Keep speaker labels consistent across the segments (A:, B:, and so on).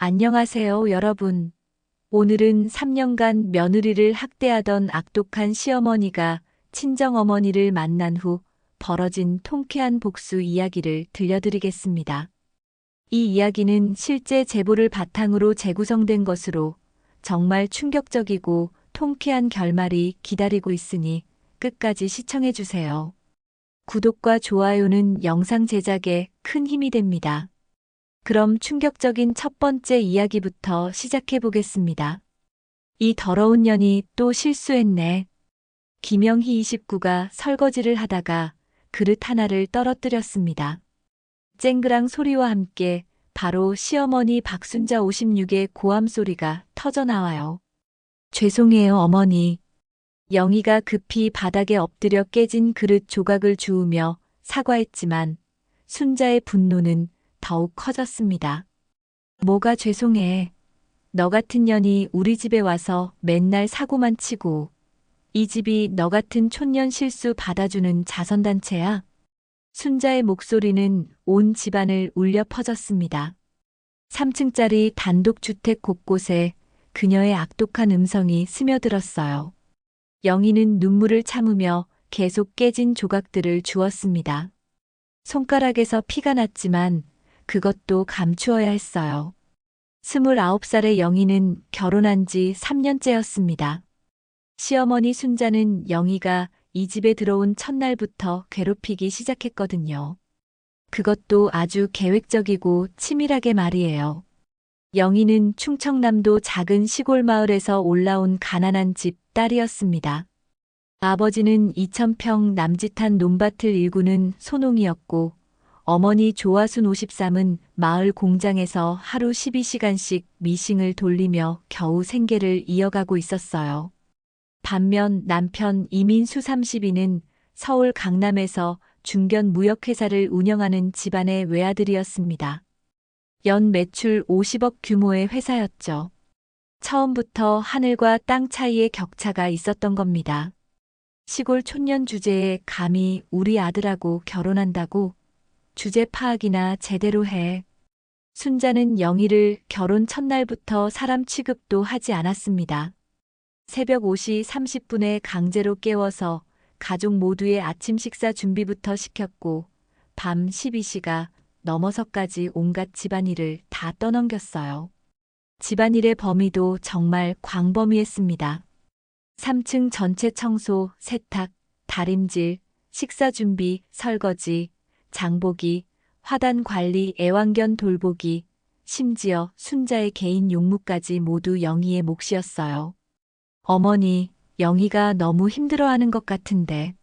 A: 안녕하세요, 여러분. 오늘은 3년간 며느리를 학대하던 악독한 시어머니가 친정어머니를 만난 후 벌어진 통쾌한 복수 이야기를 들려드리겠습니다. 이 이야기는 실제 제보를 바탕으로 재구성된 것으로 정말 충격적이고 통쾌한 결말이 기다리고 있으니 끝까지 시청해주세요. 구독과 좋아요는 영상 제작에 큰 힘이 됩니다. 그럼 충격적인 첫 번째 이야기부터 시작해 보겠습니다. 이 더러운 년이 또 실수했네. 김영희 29가 설거지를 하다가 그릇 하나를 떨어뜨렸습니다. 쨍그랑 소리와 함께 바로 시어머니 박순자 56의 고함 소리가 터져 나와요. 죄송해요, 어머니. 영희가 급히 바닥에 엎드려 깨진 그릇 조각을 주우며 사과했지만 순자의 분노는 더욱 커졌습니다. 뭐가 죄송해. 너 같은 년이 우리 집에 와서 맨날 사고만 치고 이 집이 너 같은 촌년 실수 받아주는 자선단체야? 순자의 목소리는 온 집안을 울려 퍼졌습니다. 3층짜리 단독주택 곳곳에 그녀의 악독한 음성이 스며들었어요. 영희는 눈물을 참으며 계속 깨진 조각들을 주웠습니다. 손가락에서 피가 났지만 그것도 감추어야 했어요. 29살의 영희는 결혼한 지 3년째였습니다. 시어머니 순자는 영희가 이 집에 들어온 첫날부터 괴롭히기 시작했거든요. 그것도 아주 계획적이고 치밀하게 말이에요. 영희는 충청남도 작은 시골 마을에서 올라온 가난한 집 딸이었습니다. 아버지는 2000평 남짓한 논밭을 일구는 소농이었고 어머니 조화순 53은 마을 공장에서 하루 12시간씩 미싱을 돌리며 겨우 생계를 이어가고 있었어요. 반면 남편 이민수 32는 서울 강남에서 중견 무역회사를 운영하는 집안의 외아들이었습니다. 연 매출 50억 규모의 회사였죠. 처음부터 하늘과 땅 차이의 격차가 있었던 겁니다. 시골 촌년 주제에 감히 우리 아들하고 결혼한다고? 주제 파악이나 제대로 해. 순자는 영희를 결혼 첫날부터 사람 취급도 하지 않았습니다. 새벽 5시 30분에 강제로 깨워서 가족 모두의 아침 식사 준비부터 시켰고 밤 12시가 넘어서까지 온갖 집안일을 다 떠넘겼어요. 집안일의 범위도 정말 광범위했습니다. 3층 전체 청소, 세탁, 다림질, 식사 준비, 설거지, 장보기, 화단 관리, 애완견 돌보기, 심지어 순자의 개인 용무까지 모두 영희의 몫이었어요. 어머니, 영희가 너무 힘들어하는 것 같은데.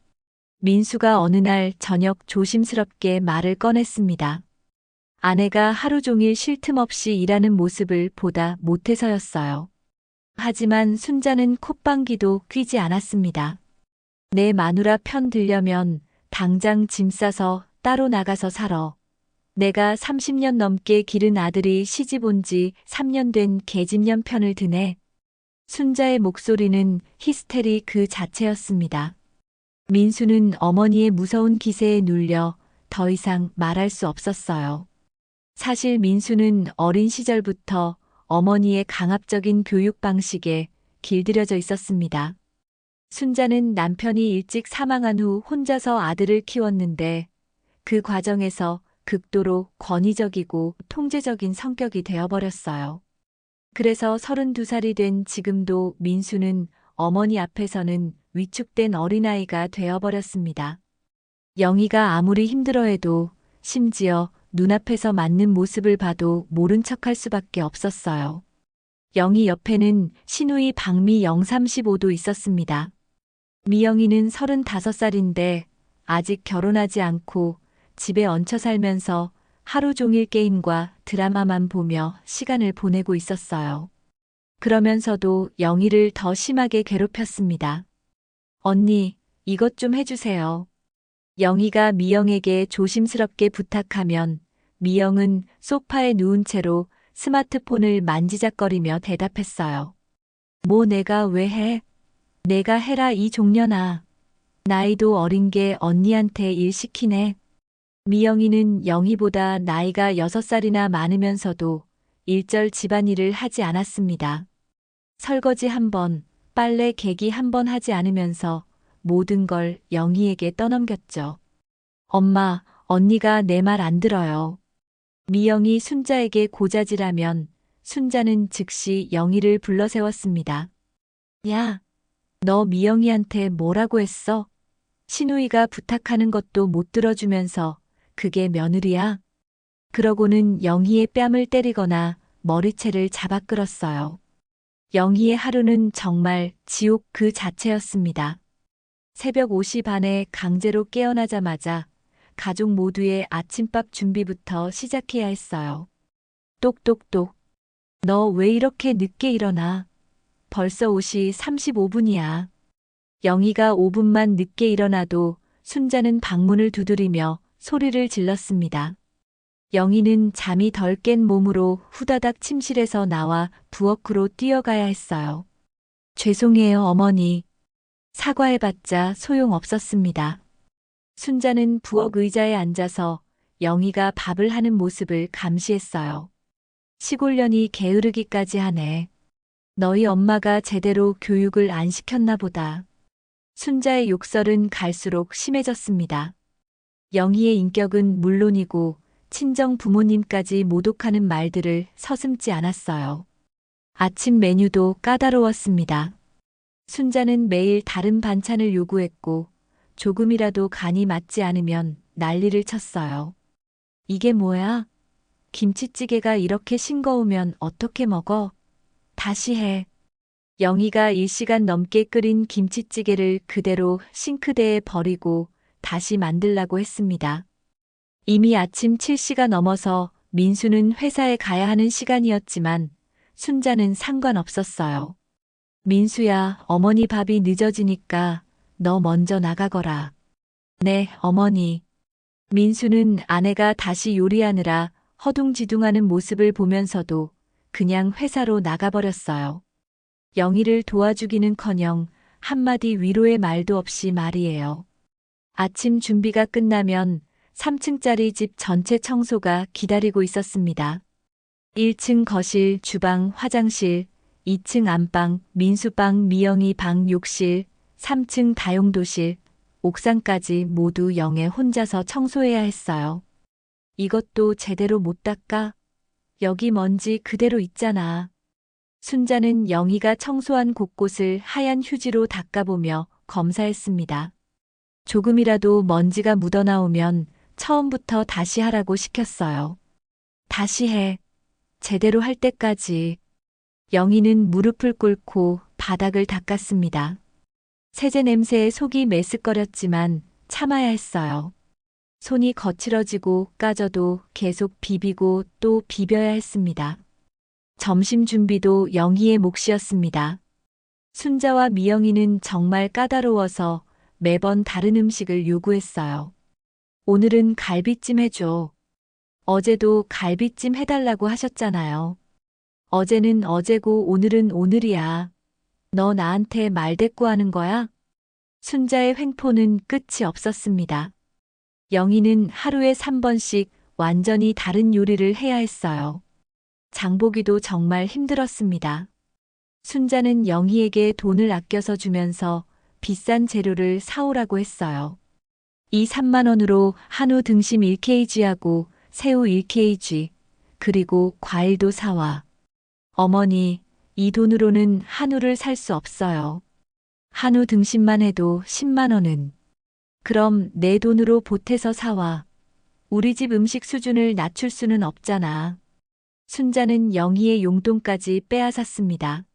A: 민수가 어느 날 저녁 조심스럽게 말을 꺼냈습니다. 아내가 하루 종일 쉴 틈 없이 일하는 모습을 보다 못해서였어요. 하지만 순자는 콧방귀도 뀌지 않았습니다. 내 마누라 편 들려면 당장 짐 싸서 따로 나가서 살아. 내가 30년 넘게 기른 아들이 시집 온 지 3년 된 계집년 편을 드네. 순자의 목소리는 히스테리 그 자체였습니다. 민수는 어머니의 무서운 기세에 눌려 더 이상 말할 수 없었어요. 사실 민수는 어린 시절부터 어머니의 강압적인 교육 방식에 길들여져 있었습니다. 순자는 남편이 일찍 사망한 후 혼자서 아들을 키웠는데 그 과정에서 극도로 권위적이고 통제적인 성격이 되어버렸어요. 그래서 32살이 된 지금도 민수는 어머니 앞에서는 위축된 어린아이가 되어버렸습니다. 영희가 아무리 힘들어해도 심지어 눈앞에서 맞는 모습을 봐도 모른 척할 수밖에 없었어요. 영희 옆에는 시누이 박미 영 35도 있었습니다. 미영이는 35살인데 아직 결혼하지 않고 집에 얹혀 살면서 하루 종일 게임과 드라마만 보며 시간을 보내고 있었어요. 그러면서도 영희를 더 심하게 괴롭혔습니다. 언니, 이것 좀 해주세요. 영희가 미영에게 조심스럽게 부탁하면 미영은 소파에 누운 채로 스마트폰을 만지작거리며 대답했어요. 뭐 내가 왜 해? 내가 해라 이 종년아. 나이도 어린 게 언니한테 일 시키네. 미영이는 영희보다 나이가 6살이나 많으면서도 일절 집안일을 하지 않았습니다. 설거지 한 번, 빨래 개기 한 번 하지 않으면서 모든 걸 영희에게 떠넘겼죠. 엄마, 언니가 내 말 안 들어요. 미영이 순자에게 고자질하면 순자는 즉시 영희를 불러 세웠습니다. 야, 너 미영이한테 뭐라고 했어? 시누이가 부탁하는 것도 못 들어주면서 그게 며느리야? 그러고는 영희의 뺨을 때리거나 머리채를 잡아 끌었어요. 영희의 하루는 정말 지옥 그 자체였습니다. 새벽 5시 반에 강제로 깨어나자마자 가족 모두의 아침밥 준비부터 시작해야 했어요. 똑똑똑. 너 왜 이렇게 늦게 일어나? 벌써 5시 35분이야. 영희가 5분만 늦게 일어나도 순자는 방문을 두드리며 소리를 질렀습니다. 영희는 잠이 덜 깬 몸으로 후다닥 침실에서 나와 부엌으로 뛰어가야 했어요. 죄송해요, 어머니. 사과해봤자 소용없었습니다. 순자는 부엌 의자에 앉아서 영희가 밥을 하는 모습을 감시했어요. 시골년이 게으르기까지 하네. 너희 엄마가 제대로 교육을 안 시켰나 보다. 순자의 욕설은 갈수록 심해졌습니다. 영희의 인격은 물론이고 친정 부모님까지 모독하는 말들을 서슴지 않았어요. 아침 메뉴도 까다로웠습니다. 순자는 매일 다른 반찬을 요구했고 조금이라도 간이 맞지 않으면 난리를 쳤어요. 이게 뭐야? 김치찌개가 이렇게 싱거우면 어떻게 먹어? 다시 해. 영희가 1시간 넘게 끓인 김치찌개를 그대로 싱크대에 버리고 다시 만들라고 했습니다. 이미 아침 7시가 넘어서 민수는 회사에 가야 하는 시간이었지만 순자는 상관없었어요. 민수야, 어머니 밥이 늦어지니까 너 먼저 나가거라. 네, 어머니. 민수는 아내가 다시 요리하느라 허둥지둥하는 모습을 보면서도 그냥 회사로 나가버렸어요. 영희를 도와주기는커녕 한마디 위로의 말도 없이 말이에요. 아침 준비가 끝나면 3층짜리 집 전체 청소가 기다리고 있었습니다. 1층 거실, 주방, 화장실, 2층 안방, 민수방, 미영이 방, 욕실, 3층 다용도실, 옥상까지 모두 영애 혼자서 청소해야 했어요. 이것도 제대로 못 닦아? 여기 먼지 그대로 있잖아. 순자는 영희가 청소한 곳곳을 하얀 휴지로 닦아보며 검사했습니다. 조금이라도 먼지가 묻어나오면 처음부터 다시 하라고 시켰어요. 다시 해. 제대로 할 때까지. 영희는 무릎을 꿇고 바닥을 닦았습니다. 세제 냄새에 속이 메스꺼렸지만 참아야 했어요. 손이 거칠어지고 까져도 계속 비비고 또 비벼야 했습니다. 점심 준비도 영희의 몫이었습니다. 순자와 미영이는 정말 까다로워서 매번 다른 음식을 요구했어요. 오늘은 갈비찜 해줘. 어제도 갈비찜 해달라고 하셨잖아요. 어제는 어제고 오늘은 오늘이야. 너 나한테 말대꾸하는 거야? 순자의 횡포는 끝이 없었습니다. 영희는 하루에 3번씩 완전히 다른 요리를 해야 했어요. 장보기도 정말 힘들었습니다. 순자는 영희에게 돈을 아껴서 주면서 비싼 재료를 사오라고 했어요. 이 3만 원으로 한우 등심 1kg하고 새우 1kg, 그리고 과일도 사와. 어머니, 이 돈으로는 한우를 살 수 없어요. 한우 등심만 해도 10만 원은. 그럼 내 돈으로 보태서 사와. 우리 집 음식 수준을 낮출 수는 없잖아. 순자는 영희의 용돈까지 빼앗았습니다.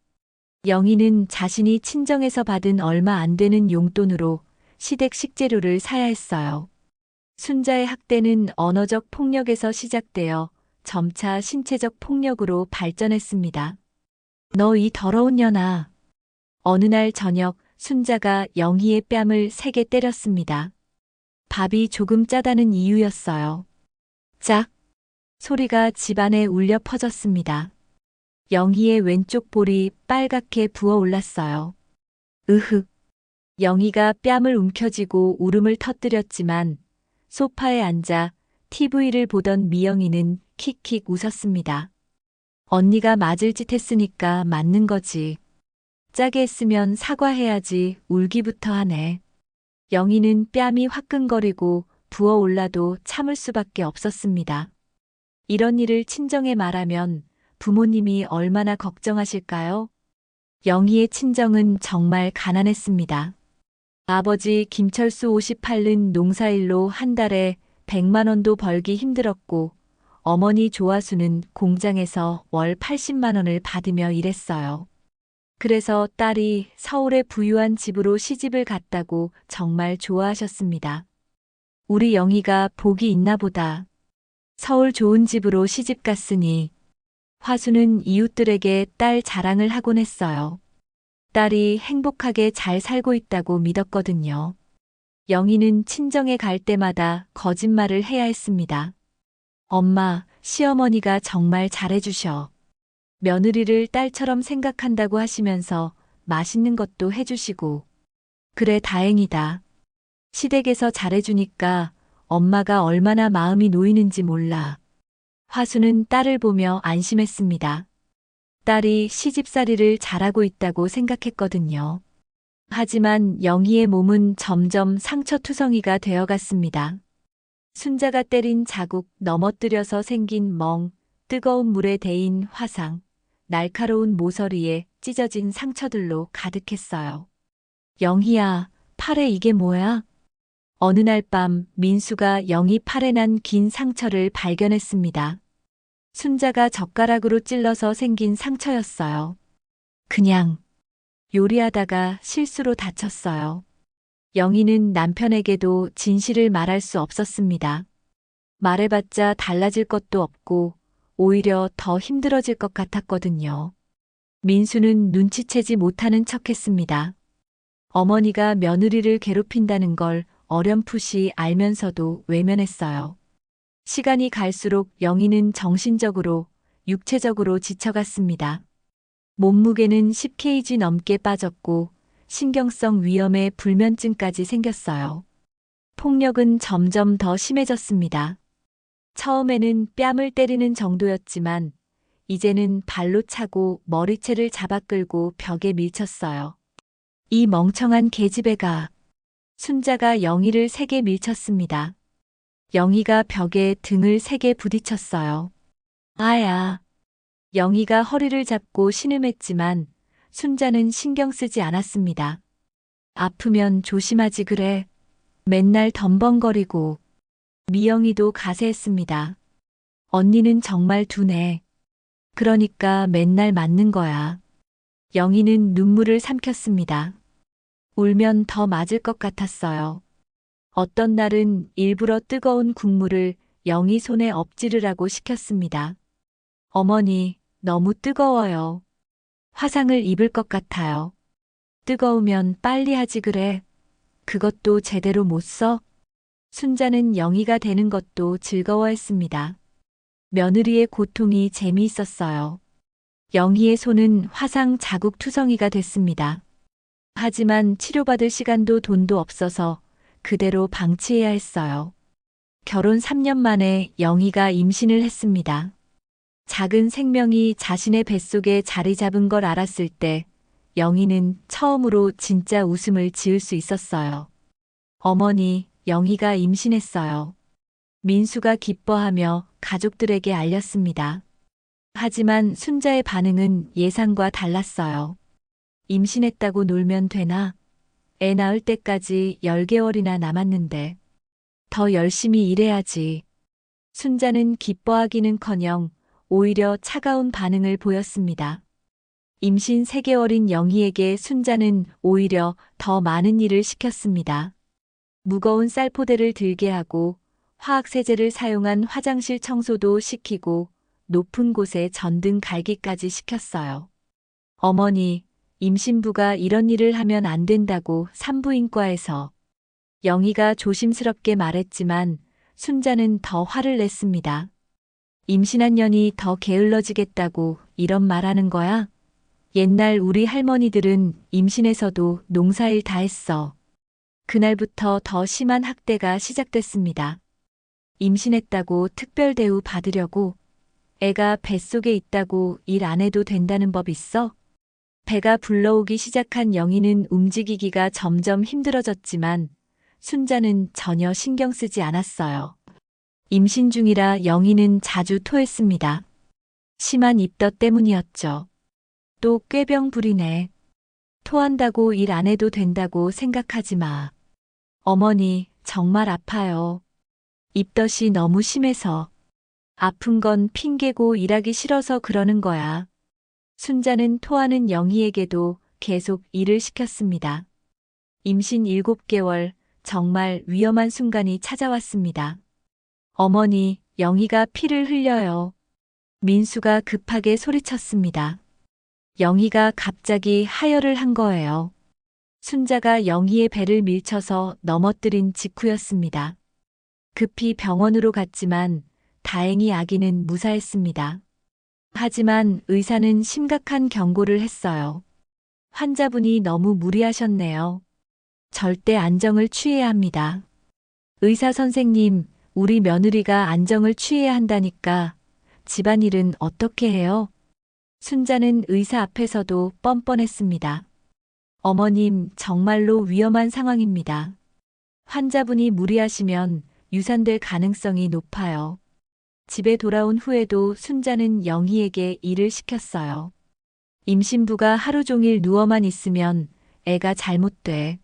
A: 영희는 자신이 친정에서 받은 얼마 안 되는 용돈으로 시댁 식재료를 사야 했어요. 순자의 학대는 언어적 폭력에서 시작되어 점차 신체적 폭력으로 발전했습니다. 너 이 더러운 년아. 어느 날 저녁 순자가 영희의 뺨을 세게 때렸습니다. 밥이 조금 짜다는 이유였어요. 짝! 소리가 집안에 울려 퍼졌습니다. 영희의 왼쪽 볼이 빨갛게 부어올랐어요. 으흑! 영희가 뺨을 움켜쥐고 울음을 터뜨렸지만 소파에 앉아 TV를 보던 미영이는 킥킥 웃었습니다. 언니가 맞을 짓 했으니까 맞는 거지. 짜게 했으면 사과해야지 울기부터 하네. 영희는 뺨이 화끈거리고 부어올라도 참을 수밖에 없었습니다. 이런 일을 친정에 말하면 부모님이 얼마나 걱정하실까요? 영희의 친정은 정말 가난했습니다. 아버지 김철수 58은 농사일로 한 달에 100만 원도 벌기 힘들었고 어머니 조아수는 공장에서 월 80만 원을 받으며 일했어요. 그래서 딸이 서울의 부유한 집으로 시집을 갔다고 정말 좋아하셨습니다. 우리 영희가 복이 있나 보다. 서울 좋은 집으로 시집 갔으니. 화수는 이웃들에게 딸 자랑을 하곤 했어요. 딸이 행복하게 잘 살고 있다고 믿었거든요. 영희는 친정에 갈 때마다 거짓말을 해야 했습니다. 엄마, 시어머니가 정말 잘해주셔. 며느리를 딸처럼 생각한다고 하시면서 맛있는 것도 해주시고. 그래, 다행이다. 시댁에서 잘해주니까 엄마가 얼마나 마음이 놓이는지 몰라. 화수는 딸을 보며 안심했습니다. 딸이 시집살이를 잘하고 있다고 생각했거든요. 하지만 영희의 몸은 점점 상처투성이가 되어갔습니다. 순자가 때린 자국, 넘어뜨려서 생긴 멍, 뜨거운 물에 데인 화상, 날카로운 모서리에 찢어진 상처들로 가득했어요. 영희야, 팔에 이게 뭐야? 어느 날 밤 민수가 영희 팔에 난 긴 상처를 발견했습니다. 순자가 젓가락으로 찔러서 생긴 상처였어요. 그냥 요리하다가 실수로 다쳤어요. 영희는 남편에게도 진실을 말할 수 없었습니다. 말해봤자 달라질 것도 없고 오히려 더 힘들어질 것 같았거든요. 민수는 눈치채지 못하는 척했습니다. 어머니가 며느리를 괴롭힌다는 걸 어렴풋이 알면서도 외면했어요. 시간이 갈수록 영희는 정신적으로, 육체적으로 지쳐갔습니다. 몸무게는 10kg 넘게 빠졌고 신경성 위염에 불면증까지 생겼어요. 폭력은 점점 더 심해졌습니다. 처음에는 뺨을 때리는 정도였지만 이제는 발로 차고 머리채를 잡아 끌고 벽에 밀쳤어요. 이 멍청한 계집애가. 순자가 영희를 세게 밀쳤습니다. 영희가 벽에 등을 세게 부딪혔어요. 아야. 영희가 허리를 잡고 신음했지만 순자는 신경 쓰지 않았습니다. 아프면 조심하지 그래. 맨날 덤벙거리고. 미영이도 가세했습니다. 언니는 정말 둔해. 그러니까 맨날 맞는 거야. 영희는 눈물을 삼켰습니다. 울면 더 맞을 것 같았어요. 어떤 날은 일부러 뜨거운 국물을 영희 손에 엎지르라고 시켰습니다. 어머니, 너무 뜨거워요. 화상을 입을 것 같아요. 뜨거우면 빨리 하지 그래. 그것도 제대로 못 써? 순자는 영희가 되는 것도 즐거워했습니다. 며느리의 고통이 재미있었어요. 영희의 손은 화상 자국 투성이가 됐습니다. 하지만 치료받을 시간도 돈도 없어서 그대로 방치해야 했어요. 결혼 3년 만에 영희가 임신을 했습니다. 작은 생명이 자신의 뱃속에 자리 잡은 걸 알았을 때 영희는 처음으로 진짜 웃음을 지을 수 있었어요. 어머니, 영희가 임신했어요. 민수가 기뻐하며 가족들에게 알렸습니다. 하지만 순자의 반응은 예상과 달랐어요. 임신했다고 놀면 되나? 애 낳을 때까지 10개월이나 남았는데. 더 열심히 일해야지. 순자는 기뻐하기는커녕 오히려 차가운 반응을 보였습니다. 임신 3개월인 영희에게 순자는 오히려 더 많은 일을 시켰습니다. 무거운 쌀포대를 들게 하고 화학세제를 사용한 화장실 청소도 시키고 높은 곳에 전등 갈기까지 시켰어요. 어머니, 임신부가 이런 일을 하면 안 된다고 산부인과에서. 영희가 조심스럽게 말했지만 순자는 더 화를 냈습니다. 임신한 년이 더 게을러지겠다고 이런 말하는 거야? 옛날 우리 할머니들은 임신해서도 농사일 다 했어. 그날부터 더 심한 학대가 시작됐습니다. 임신했다고 특별 대우 받으려고 애가 뱃속에 있다고 일 안 해도 된다는 법 있어? 배가 불러오기 시작한 영희는 움직이기가 점점 힘들어졌지만 순자는 전혀 신경 쓰지 않았어요. 임신 중이라 영희는 자주 토했습니다. 심한 입덧 때문이었죠. 또 꾀병 부리네. 토한다고 일 안 해도 된다고 생각하지 마. 어머니, 정말 아파요. 입덧이 너무 심해서. 아픈 건 핑계고 일하기 싫어서 그러는 거야. 순자는 토하는 영희에게도 계속 일을 시켰습니다. 임신 7개월, 정말 위험한 순간이 찾아왔습니다. 어머니, 영희가 피를 흘려요. 민수가 급하게 소리쳤습니다. 영희가 갑자기 하혈을 한 거예요. 순자가 영희의 배를 밀쳐서 넘어뜨린 직후였습니다. 급히 병원으로 갔지만 다행히 아기는 무사했습니다. 하지만 의사는 심각한 경고를 했어요. 환자분이 너무 무리하셨네요. 절대 안정을 취해야 합니다. 의사 선생님, 우리 며느리가 안정을 취해야 한다니까 집안일은 어떻게 해요? 순자는 의사 앞에서도 뻔뻔했습니다. 어머님, 정말로 위험한 상황입니다. 환자분이 무리하시면 유산될 가능성이 높아요. 집에 돌아온 후에도 순자는 영희에게 일을 시켰어요. 임신부가 하루 종일 누워만 있으면 애가 잘못돼.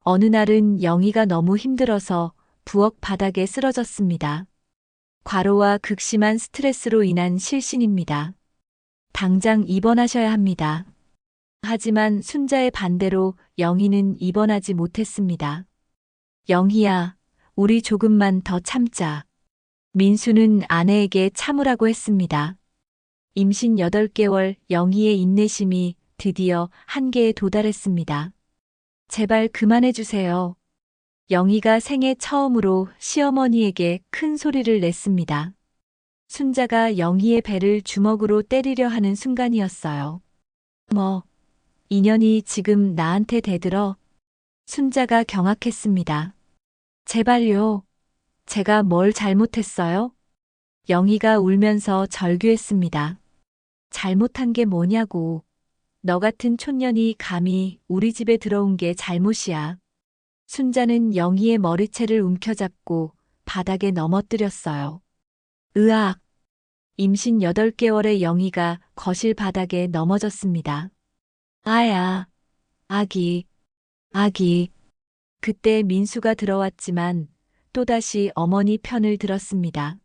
A: 어느 날은 영희가 너무 힘들어서 부엌 바닥에 쓰러졌습니다. 과로와 극심한 스트레스로 인한 실신입니다. 당장 입원하셔야 합니다. 하지만 순자의 반대로 영희는 입원하지 못했습니다. 영희야, 우리 조금만 더 참자. 민수는 아내에게 참으라고 했습니다. 임신 8개월 영희의 인내심이 드디어 한계에 도달했습니다. 제발 그만해 주세요. 영희가 생애 처음으로 시어머니에게 큰 소리를 냈습니다. 순자가 영희의 배를 주먹으로 때리려 하는 순간이었어요. 뭐, 인연이 지금 나한테 대들어? 순자가 경악했습니다. 제발요. 제가 뭘 잘못했어요? 영희가 울면서 절규했습니다. 잘못한 게 뭐냐고. 너 같은 촌년이 감히 우리 집에 들어온 게 잘못이야. 순자는 영희의 머리채를 움켜잡고 바닥에 넘어뜨렸어요. 으악! 임신 8개월의 영희가 거실 바닥에 넘어졌습니다. 아야! 아기! 아기! 그때 민수가 들어왔지만 또다시 어머니 편을 들었습니다.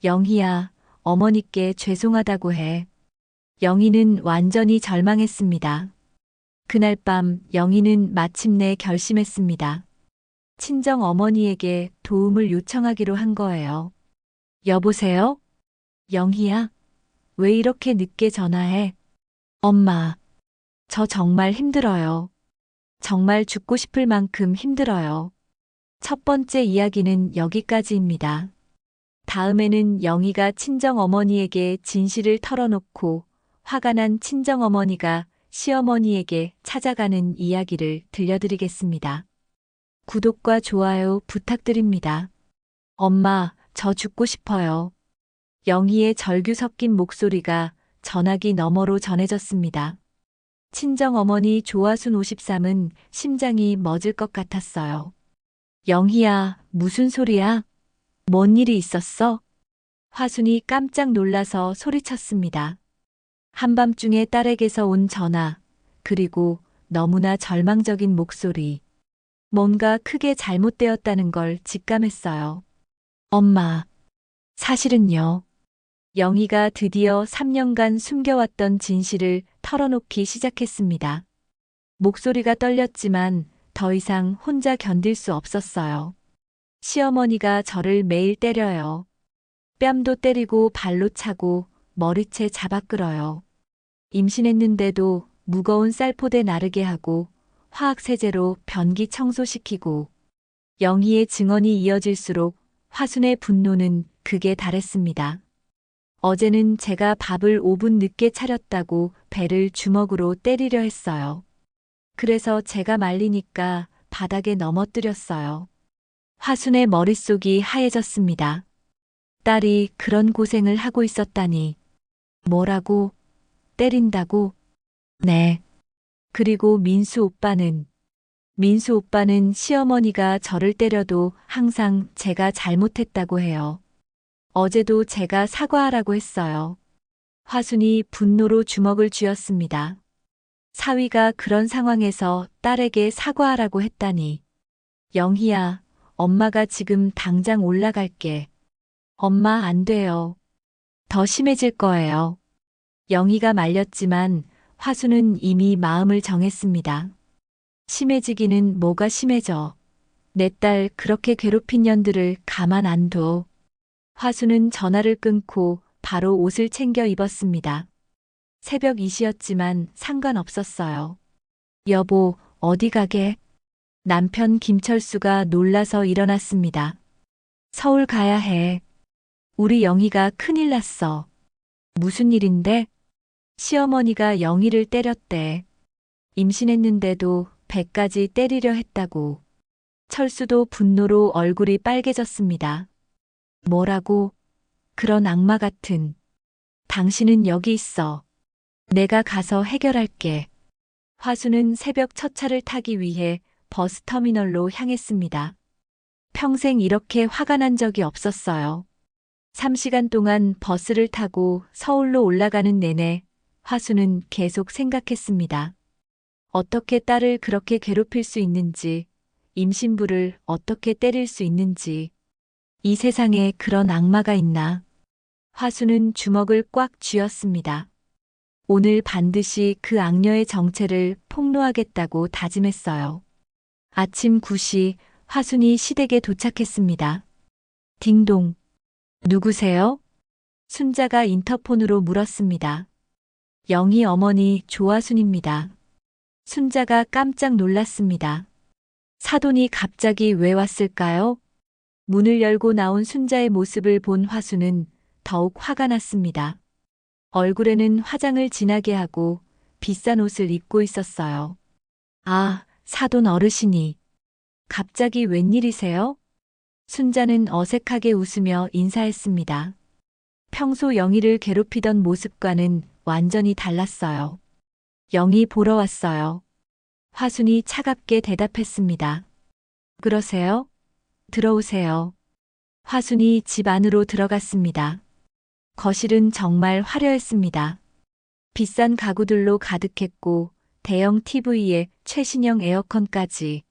A: 영희야, 어머니께 죄송하다고 해. 영희는 완전히 절망했습니다. 그날 밤 영희는 마침내 결심했습니다. 친정 어머니에게 도움을 요청하기로 한 거예요. 여보세요? 영희야? 왜 이렇게 늦게 전화해? 엄마, 저 정말 힘들어요. 정말 죽고 싶을 만큼 힘들어요. 첫 번째 이야기는 여기까지입니다. 다음에는 영희가 친정어머니에게 진실을 털어놓고 화가 난 친정어머니가 시어머니에게 찾아가는 이야기를 들려드리겠습니다. 구독과 좋아요 부탁드립니다. 엄마, 저 죽고 싶어요. 영희의 절규 섞인 목소리가 전화기 너머로 전해졌습니다. 친정어머니 조화순 53은 심장이 멎을 것 같았어요. 영희야, 무슨 소리야? 뭔 일이 있었어? 화순이 깜짝 놀라서 소리쳤습니다. 한밤중에 딸에게서 온 전화, 그리고 너무나 절망적인 목소리. 뭔가 크게 잘못되었다는 걸 직감했어요. 엄마, 사실은요. 영희가 드디어 3년간 숨겨왔던 진실을 털어놓기 시작했습니다. 목소리가 떨렸지만 더 이상 혼자 견딜 수 없었어요. 시어머니가 저를 매일 때려요. 뺨도 때리고 발로 차고 머리채 잡아 끌어요. 임신했는데도 무거운 쌀포대 나르게 하고 화학세제로 변기 청소시키고 영희의 증언이 이어질수록 화순의 분노는 극에 달했습니다. 어제는 제가 밥을 5분 늦게 차렸다고 배를 주먹으로 때리려 했어요. 그래서 제가 말리니까 바닥에 넘어뜨렸어요. 화순의 머릿속이 하얘졌습니다. 딸이 그런 고생을 하고 있었다니. 뭐라고? 때린다고? 네. 그리고 민수 오빠는 시어머니가 저를 때려도 항상 제가 잘못했다고 해요. 어제도 제가 사과하라고 했어요. 화순이 분노로 주먹을 쥐었습니다. 사위가 그런 상황에서 딸에게 사과하라고 했다니. 영희야, 엄마가 지금 당장 올라갈게. 엄마 안 돼요. 더 심해질 거예요. 영희가 말렸지만 화수는 이미 마음을 정했습니다. 심해지기는 뭐가 심해져. 내 딸 그렇게 괴롭힌 년들을 가만 안 둬. 화수는 전화를 끊고 바로 옷을 챙겨 입었습니다. 새벽 2시였지만 상관없었어요. 여보, 어디 가게? 남편 김철수가 놀라서 일어났습니다. 서울 가야 해. 우리 영희가 큰일 났어. 무슨 일인데? 시어머니가 영희를 때렸대. 임신했는데도 배까지 때리려 했다고. 철수도 분노로 얼굴이 빨개졌습니다. 뭐라고? 그런 악마 같은. 당신은 여기 있어. 내가 가서 해결할게. 화수는 새벽 첫 차를 타기 위해 버스터미널로 향했습니다. 평생 이렇게 화가 난 적이 없었어요. 3시간 동안 버스를 타고 서울로 올라가는 내내 화수는 계속 생각했습니다. 어떻게 딸을 그렇게 괴롭힐 수 있는지, 임신부를 어떻게 때릴 수 있는지, 이 세상에 그런 악마가 있나. 화수는 주먹을 꽉 쥐었습니다. 오늘 반드시 그 악녀의 정체를 폭로하겠다고 다짐했어요. 아침 9시 화순이 시댁에 도착했습니다. 딩동. 누구세요? 순자가 인터폰으로 물었습니다. 영희 어머니 조화순입니다. 순자가 깜짝 놀랐습니다. 사돈이 갑자기 왜 왔을까요? 문을 열고 나온 순자의 모습을 본 화순은 더욱 화가 났습니다. 얼굴에는 화장을 진하게 하고 비싼 옷을 입고 있었어요. 아, 사돈 어르신이. 갑자기 웬일이세요? 순자는 어색하게 웃으며 인사했습니다. 평소 영희를 괴롭히던 모습과는 완전히 달랐어요. 영희 보러 왔어요. 화순이 차갑게 대답했습니다. 그러세요? 들어오세요. 화순이 집 안으로 들어갔습니다. 거실은 정말 화려했습니다. 비싼 가구들로 가득했고 대형 TV에 최신형 에어컨까지.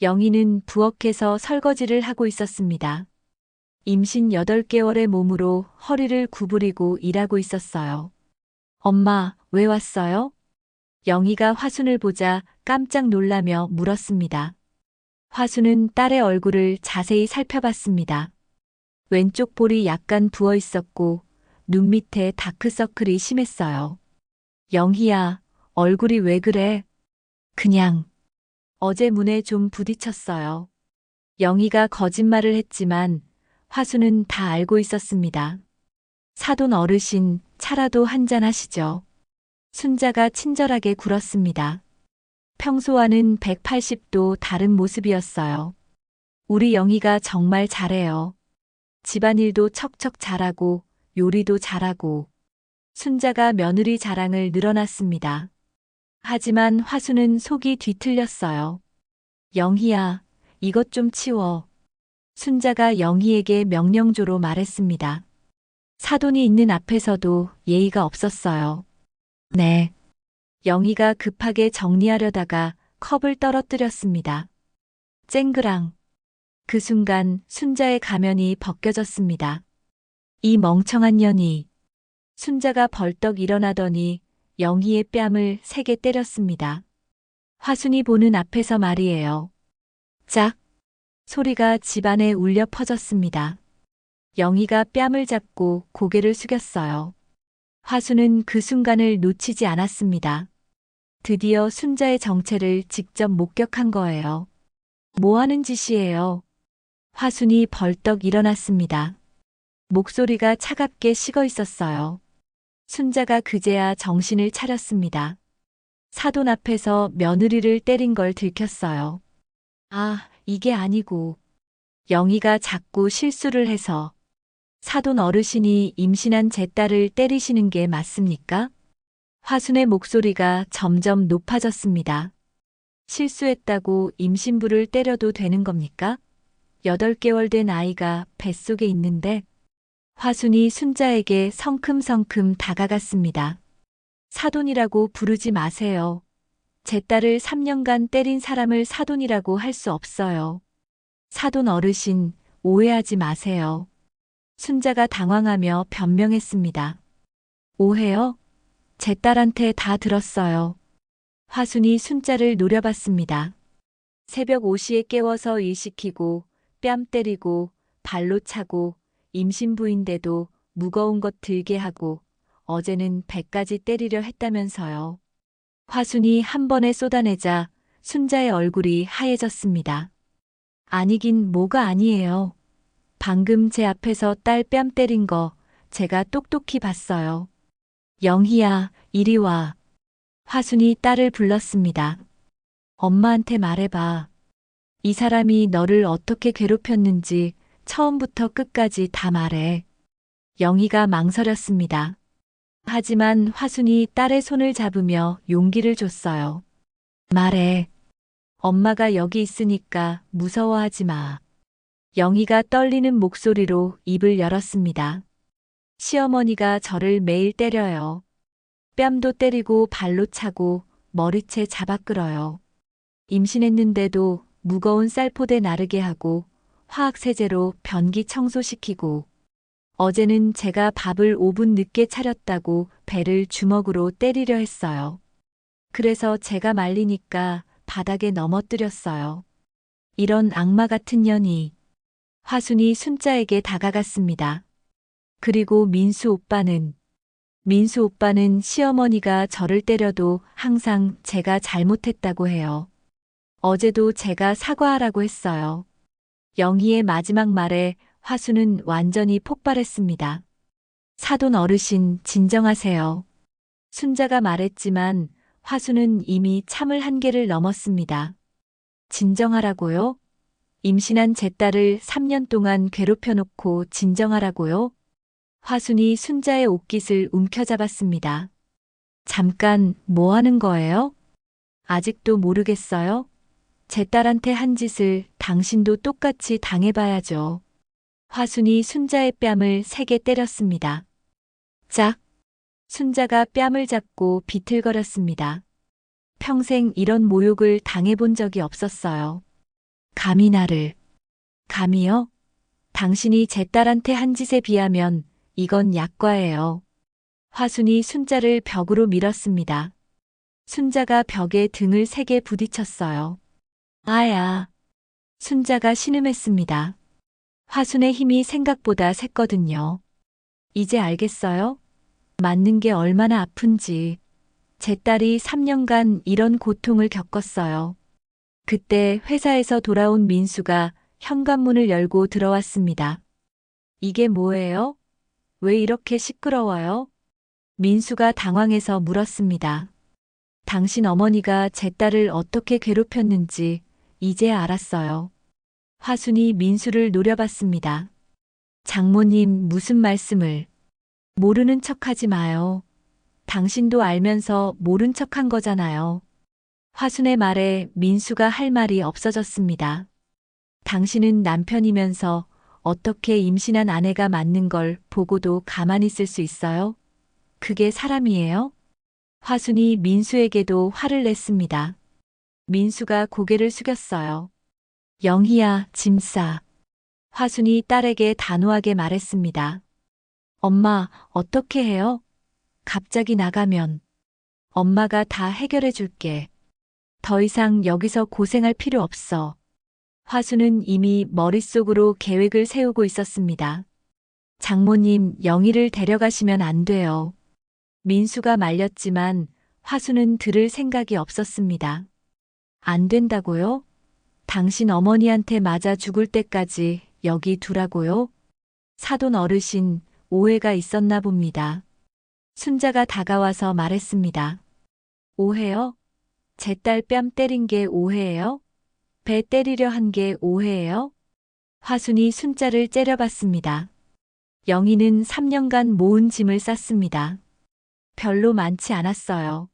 A: 영희는 부엌에서 설거지를 하고 있었습니다. 임신 8개월의 몸으로 허리를 구부리고 일하고 있었어요. 엄마, 왜 왔어요? 영희가 화순을 보자 깜짝 놀라며 물었습니다. 화순은 딸의 얼굴을 자세히 살펴봤습니다. 왼쪽 볼이 약간 부어 있었고 눈 밑에 다크서클이 심했어요. 영희야, 얼굴이 왜 그래? 그냥. 어제 문에 좀 부딪혔어요. 영희가 거짓말을 했지만 화수는 다 알고 있었습니다. 사돈 어르신, 차라도 한잔 하시죠. 순자가 친절하게 굴었습니다. 평소와는 180도 다른 모습이었어요. 우리 영희가 정말 잘해요. 집안일도 척척 잘하고 요리도 잘하고. 순자가 며느리 자랑을 늘어놨습니다. 하지만 화수는 속이 뒤틀렸어요. 영희야, 이것 좀 치워. 순자가 영희에게 명령조로 말했습니다. 사돈이 있는 앞에서도 예의가 없었어요. 네. 영희가 급하게 정리하려다가 컵을 떨어뜨렸습니다. 쨍그랑. 그 순간 순자의 가면이 벗겨졌습니다. 이 멍청한 년이. 순자가 벌떡 일어나더니 영희의 뺨을 세게 때렸습니다. 화순이 보는 앞에서 말이에요. 짝! 소리가 집안에 울려 퍼졌습니다. 영희가 뺨을 잡고 고개를 숙였어요. 화순은 그 순간을 놓치지 않았습니다. 드디어 순자의 정체를 직접 목격한 거예요. 뭐 하는 짓이에요? 화순이 벌떡 일어났습니다. 목소리가 차갑게 식어 있었어요. 순자가 그제야 정신을 차렸습니다. 사돈 앞에서 며느리를 때린 걸 들켰어요. 아, 이게 아니고. 영희가 자꾸 실수를 해서. 사돈 어르신이 임신한 제 딸을 때리시는 게 맞습니까? 화순의 목소리가 점점 높아졌습니다. 실수했다고 임신부를 때려도 되는 겁니까? 8개월 된 아이가 뱃속에 있는데 화순이 순자에게 성큼성큼 다가갔습니다. 사돈이라고 부르지 마세요. 제 딸을 3년간 때린 사람을 사돈이라고 할 수 없어요. 사돈 어르신, 오해하지 마세요. 순자가 당황하며 변명했습니다. 오해요? 제 딸한테 다 들었어요. 화순이 순자를 노려봤습니다. 새벽 5시에 깨워서 일 시키고 뺨 때리고 발로 차고 임신부인데도 무거운 것 들게 하고 어제는 배까지 때리려 했다면서요. 화순이 한 번에 쏟아내자 순자의 얼굴이 하얘졌습니다. 아니긴 뭐가 아니에요. 방금 제 앞에서 딸 뺨 때린 거 제가 똑똑히 봤어요. 영희야, 이리 와. 화순이 딸을 불렀습니다. 엄마한테 말해봐. 이 사람이 너를 어떻게 괴롭혔는지 처음부터 끝까지 다 말해. 영희가 망설였습니다. 하지만 화순이 딸의 손을 잡으며 용기를 줬어요. 말해. 엄마가 여기 있으니까 무서워하지 마. 영희가 떨리는 목소리로 입을 열었습니다. 시어머니가 저를 매일 때려요. 뺨도 때리고 발로 차고 머리채 잡아 끌어요. 임신했는데도 무거운 쌀포대 나르게 하고 화학세제로 변기 청소시키고 어제는 제가 밥을 5분 늦게 차렸다고 배를 주먹으로 때리려 했어요. 그래서 제가 말리니까 바닥에 넘어뜨렸어요. 이런 악마 같은 년이. 화순이 순자에게 다가갔습니다. 그리고 민수 오빠는 시어머니가 저를 때려도 항상 제가 잘못했다고 해요. 어제도 제가 사과하라고 했어요. 영희의 마지막 말에 화순은 완전히 폭발했습니다. 사돈 어르신, 진정하세요. 순자가 말했지만 화순은 이미 참을 한계를 넘었습니다. 진정하라고요? 임신한 제 딸을 3년 동안 괴롭혀 놓고 진정하라고요? 화순이 순자의 옷깃을 움켜잡았습니다. 잠깐, 뭐 하는 거예요? 아직도 모르겠어요? 제 딸한테 한 짓을 당신도 똑같이 당해봐야죠. 화순이 순자의 뺨을 세게 때렸습니다. 짝! 순자가 뺨을 잡고 비틀거렸습니다. 평생 이런 모욕을 당해본 적이 없었어요. 감이요? 당신이 제 딸한테 한 짓에 비하면 이건 약과예요. 화순이 순자를 벽으로 밀었습니다. 순자가 벽에 등을 세게 부딪혔어요. 아야. 순자가 신음했습니다. 화순의 힘이 생각보다 셌거든요. 이제 알겠어요? 맞는 게 얼마나 아픈지. 제 딸이 3년간 이런 고통을 겪었어요. 그때 회사에서 돌아온 민수가 현관문을 열고 들어왔습니다. 이게 뭐예요? 왜 이렇게 시끄러워요? 민수가 당황해서 물었습니다. 당신 어머니가 제 딸을 어떻게 괴롭혔는지 이제야 알았어요. 화순이 민수를 노려봤습니다. 장모님, 무슨 말씀을. 모르는 척하지 마요. 당신도 알면서 모른 척한 거잖아요. 화순의 말에 민수가 할 말이 없어졌습니다. 당신은 남편이면서 어떻게 임신한 아내가 맞는 걸 보고도 가만히 있을 수 있어요? 그게 사람이에요? 화순이 민수에게도 화를 냈습니다. 민수가 고개를 숙였어요. 영희야, 짐 싸. 화순이 딸에게 단호하게 말했습니다. 엄마, 어떻게 해요? 갑자기 나가면. 엄마가 다 해결해 줄게. 더 이상 여기서 고생할 필요 없어. 화순은 이미 머릿속으로 계획을 세우고 있었습니다. 장모님, 영희를 데려가시면 안 돼요. 민수가 말렸지만 화순은 들을 생각이 없었습니다. 안 된다고요? 당신 어머니한테 맞아 죽을 때까지 여기 두라고요? 사돈 어르신, 오해가 있었나 봅니다. 순자가 다가와서 말했습니다. 오해요? 제 딸 뺨 때린 게 오해예요? 배 때리려 한 게 오해예요? 화순이 순자를 째려봤습니다. 영희는 3년간 모은 짐을 쌌습니다. 별로 많지 않았어요.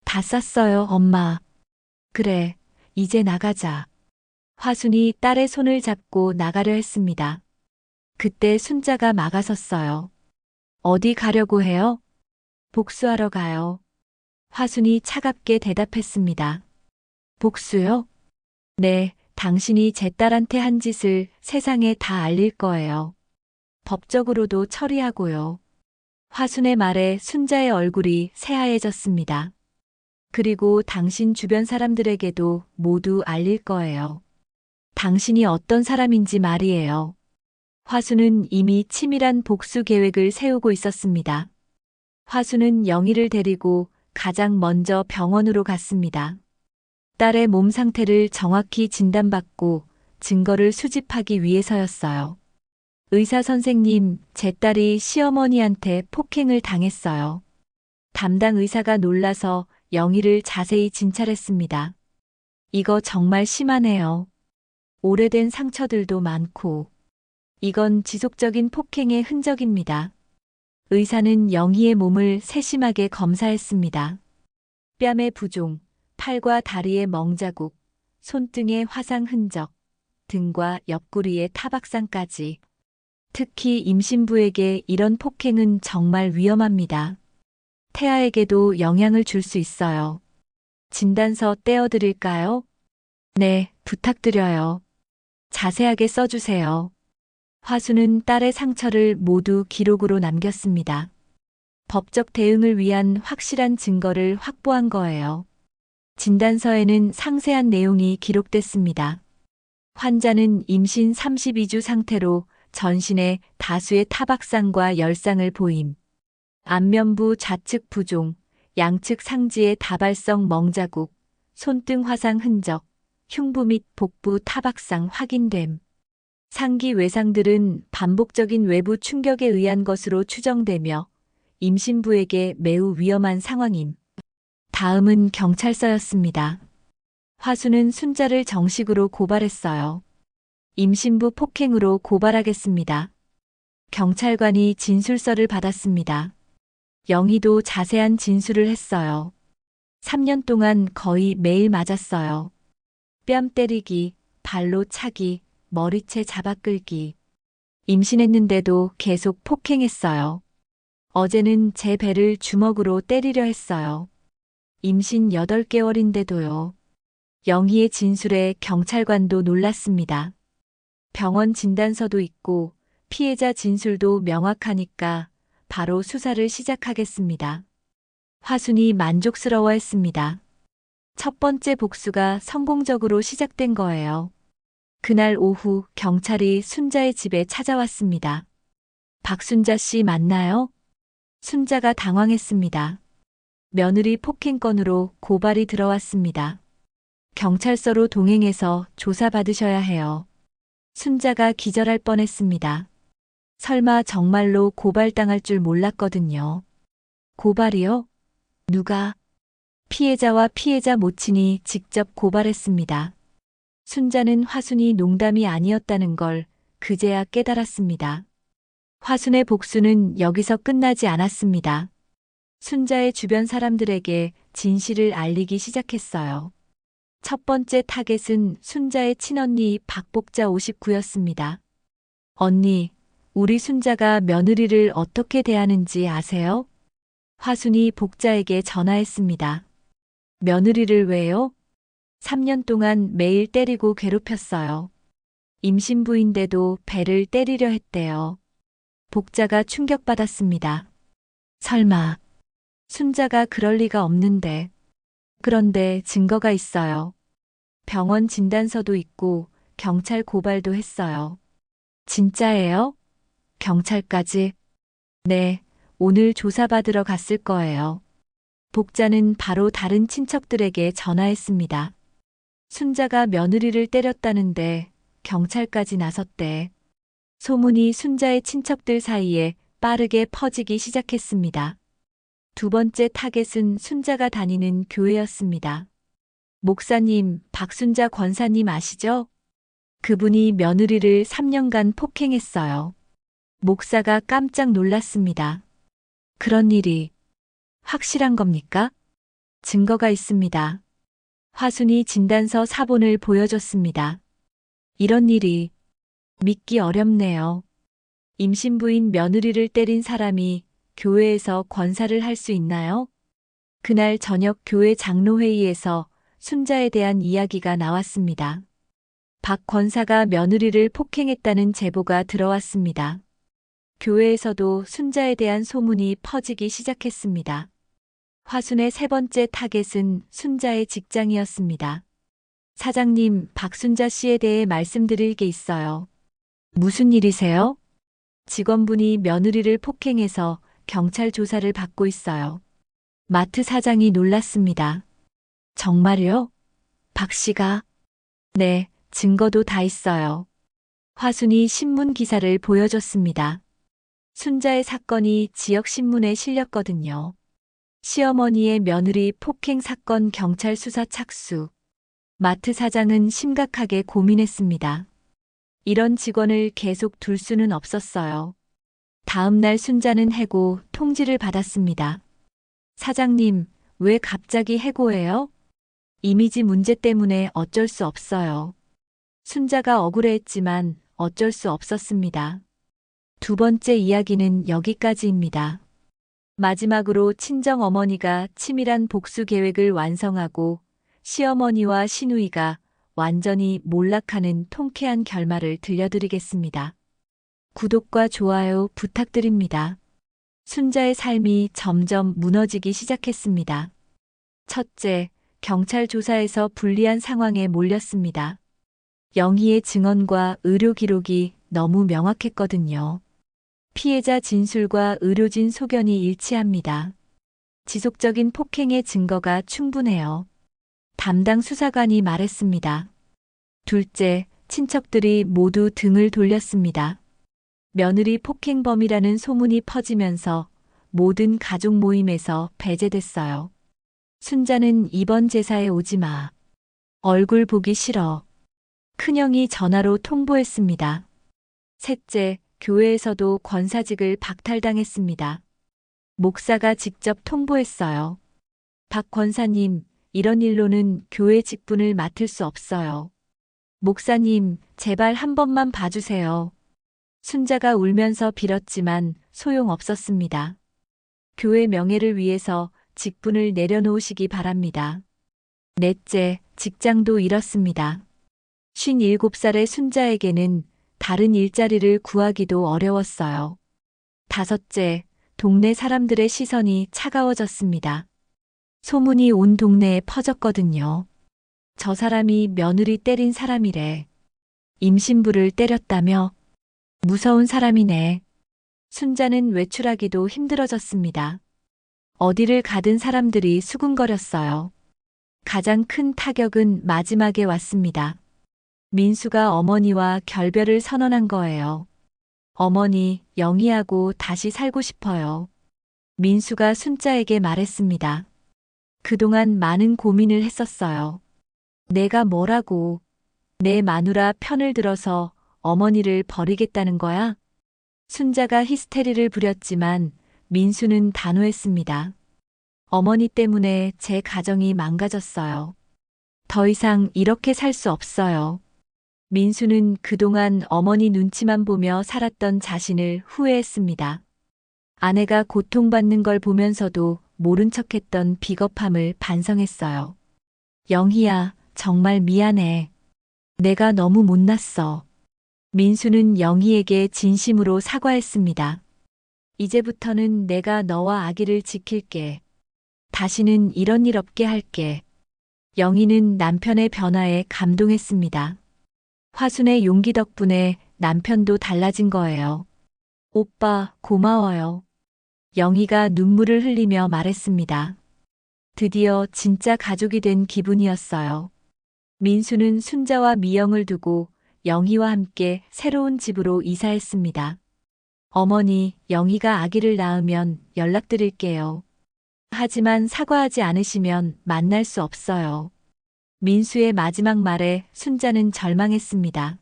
A: 다 쌌어요, 엄마. 그래, 이제 나가자. 화순이 딸의 손을 잡고 나가려 했습니다. 그때 순자가 막아섰어요. 어디 가려고 해요? 복수하러 가요. 화순이 차갑게 대답했습니다. 복수요? 네, 당신이 제 딸한테 한 짓을 세상에 다 알릴 거예요. 법적으로도 처리하고요. 화순의 말에 순자의 얼굴이 새하얘졌습니다. 그리고 당신 주변 사람들에게도 모두 알릴 거예요. 당신이 어떤 사람인지 말이에요. 화순은 이미 치밀한 복수 계획을 세우고 있었습니다. 화순은 영희를 데리고 가장 먼저 병원으로 갔습니다. 딸의 몸 상태를 정확히 진단받고 증거를 수집하기 위해서였어요. 의사 선생님, 제 딸이 시어머니한테 폭행을 당했어요. 담당 의사가 놀라서 영희를 자세히 진찰했습니다. 이거 정말 심하네요. 오래된 상처들도 많고. 이건 지속적인 폭행의 흔적입니다. 의사는 영희의 몸을 세심하게 검사했습니다. 뺨의 부종, 팔과 다리의 멍자국, 손등의 화상 흔적, 등과 옆구리의 타박상까지. 특히 임신부에게 이런 폭행은 정말 위험합니다. 태아에게도 영향을 줄 수 있어요. 진단서 떼어드릴까요? 네, 부탁드려요. 자세하게 써주세요. 화수는 딸의 상처를 모두 기록으로 남겼습니다. 법적 대응을 위한 확실한 증거를 확보한 거예요. 진단서에는 상세한 내용이 기록됐습니다. 환자는 임신 32주 상태로 전신에 다수의 타박상과 열상을 보임. 안면부 좌측 부종, 양측 상지의 다발성 멍자국, 손등 화상 흔적, 흉부 및 복부 타박상 확인됨. 상기 외상들은 반복적인 외부 충격에 의한 것으로 추정되며 임신부에게 매우 위험한 상황임. 다음은 경찰서였습니다. 화수는 순자를 정식으로 고발했어요. 임신부 폭행으로 고발하겠습니다. 경찰관이 진술서를 받았습니다. 영희도 자세한 진술을 했어요. 3년 동안 거의 매일 맞았어요. 뺨 때리기, 발로 차기, 머리채 잡아 끌기. 임신했는데도 계속 폭행했어요. 어제는 제 배를 주먹으로 때리려 했어요. 임신 8개월인데도요. 영희의 진술에 경찰관도 놀랐습니다. 병원 진단서도 있고 피해자 진술도 명확하니까 바로 수사를 시작하겠습니다. 화순이 만족스러워했습니다. 첫 번째 복수가 성공적으로 시작된 거예요. 그날 오후 경찰이 순자의 집에 찾아왔습니다. 박순자 씨 맞나요? 순자가 당황했습니다. 며느리 폭행 건으로 고발이 들어왔습니다. 경찰서로 동행해서 조사받으셔야 해요. 순자가 기절할 뻔했습니다. 설마 정말로 고발당할 줄 몰랐거든요. 고발이요? 누가? 피해자와 피해자 모친이 직접 고발했습니다. 순자는 화순이 농담이 아니었다는 걸 그제야 깨달았습니다. 화순의 복수는 여기서 끝나지 않았습니다. 순자의 주변 사람들에게 진실을 알리기 시작했어요. 첫 번째 타겟은 순자의 친언니 박복자 59였습니다. 언니, 우리 순자가 며느리를 어떻게 대하는지 아세요? 화순이 복자에게 전화했습니다. 며느리를 왜요? 3년 동안 매일 때리고 괴롭혔어요. 임신부인데도 배를 때리려 했대요. 복자가 충격받았습니다. 설마, 순자가 그럴 리가 없는데. 그런데 증거가 있어요. 병원 진단서도 있고 경찰 고발도 했어요. 진짜예요? 경찰까지? 네, 오늘 조사받으러 갔을 거예요. 복자는 바로 다른 친척들에게 전화했습니다. 순자가 며느리를 때렸다는데 경찰까지 나섰대. 소문이 순자의 친척들 사이에 빠르게 퍼지기 시작했습니다. 두 번째 타겟은 순자가 다니는 교회였습니다. 목사님, 박순자 권사님 아시죠? 그분이 며느리를 3년간 폭행했어요. 목사가 깜짝 놀랐습니다. 그런 일이 확실한 겁니까? 증거가 있습니다. 화순이 진단서 사본을 보여줬습니다. 이런 일이 믿기 어렵네요. 임신부인 며느리를 때린 사람이 교회에서 권사를 할 수 있나요? 그날 저녁 교회 장로회의에서 순자에 대한 이야기가 나왔습니다. 박 권사가 며느리를 폭행했다는 제보가 들어왔습니다. 교회에서도 순자에 대한 소문이 퍼지기 시작했습니다. 화순의 세 번째 타겟은 순자의 직장이었습니다. 사장님, 박순자 씨에 대해 말씀드릴 게 있어요. 무슨 일이세요? 직원분이 며느리를 폭행해서 경찰 조사를 받고 있어요. 마트 사장이 놀랐습니다. 정말요? 박 씨가? 네, 증거도 다 있어요. 화순이 신문 기사를 보여줬습니다. 순자의 사건이 지역신문에 실렸거든요. 시어머니의 며느리 폭행 사건 경찰 수사 착수. 마트 사장은 심각하게 고민했습니다. 이런 직원을 계속 둘 수는 없었어요. 다음 날 순자는 해고 통지를 받았습니다. 사장님, 왜 갑자기 해고해요? 이미지 문제 때문에 어쩔 수 없어요. 순자가 억울해했지만 어쩔 수 없었습니다. 두 번째 이야기는 여기까지입니다. 마지막으로 친정 어머니가 치밀한 복수 계획을 완성하고 시어머니와 시누이가 완전히 몰락하는 통쾌한 결말을 들려드리겠습니다. 구독과 좋아요 부탁드립니다. 순자의 삶이 점점 무너지기 시작했습니다. 첫째, 경찰 조사에서 불리한 상황에 몰렸습니다. 영희의 증언과 의료 기록이 너무 명확했거든요. 피해자 진술과 의료진 소견이 일치합니다. 지속적인 폭행의 증거가 충분해요. 담당 수사관이 말했습니다. 둘째, 친척들이 모두 등을 돌렸습니다. 며느리 폭행범이라는 소문이 퍼지면서 모든 가족 모임에서 배제됐어요. 순자는 이번 제사에 오지 마. 얼굴 보기 싫어. 큰형이 전화로 통보했습니다. 셋째, 교회에서도 권사직을 박탈당했습니다. 목사가 직접 통보했어요. 박 권사님, 이런 일로는 교회 직분을 맡을 수 없어요. 목사님, 제발 한 번만 봐주세요. 순자가 울면서 빌었지만 소용없었습니다. 교회 명예를 위해서 직분을 내려놓으시기 바랍니다. 넷째, 직장도 잃었습니다. 57살의 순자에게는 다른 일자리를 구하기도 어려웠어요. 다섯째, 동네 사람들의 시선이 차가워졌습니다. 소문이 온 동네에 퍼졌거든요. 저 사람이 며느리 때린 사람이래. 임신부를 때렸다며? 무서운 사람이네. 순자는 외출하기도 힘들어졌습니다. 어디를 가든 사람들이 수군거렸어요. 가장 큰 타격은 마지막에 왔습니다. 민수가 어머니와 결별을 선언한 거예요. 어머니, 영희하고 다시 살고 싶어요. 민수가 순자에게 말했습니다. 그동안 많은 고민을 했었어요. 내가 뭐라고, 내 마누라 편을 들어서 어머니를 버리겠다는 거야? 순자가 히스테리를 부렸지만 민수는 단호했습니다. 어머니 때문에 제 가정이 망가졌어요. 더 이상 이렇게 살 수 없어요. 민수는 그동안 어머니 눈치만 보며 살았던 자신을 후회했습니다. 아내가 고통받는 걸 보면서도 모른 척했던 비겁함을 반성했어요. 영희야, 정말 미안해. 내가 너무 못났어. 민수는 영희에게 진심으로 사과했습니다. 이제부터는 내가 너와 아기를 지킬게. 다시는 이런 일 없게 할게. 영희는 남편의 변화에 감동했습니다. 화순의 용기 덕분에 남편도 달라진 거예요. 오빠, 고마워요. 영희가 눈물을 흘리며 말했습니다. 드디어 진짜 가족이 된 기분이었어요. 민수는 순자와 미영을 두고 영희와 함께 새로운 집으로 이사했습니다. 어머니, 영희가 아기를 낳으면 연락드릴게요. 하지만 사과하지 않으시면 만날 수 없어요. 민수의 마지막 말에 순자는 절망했습니다.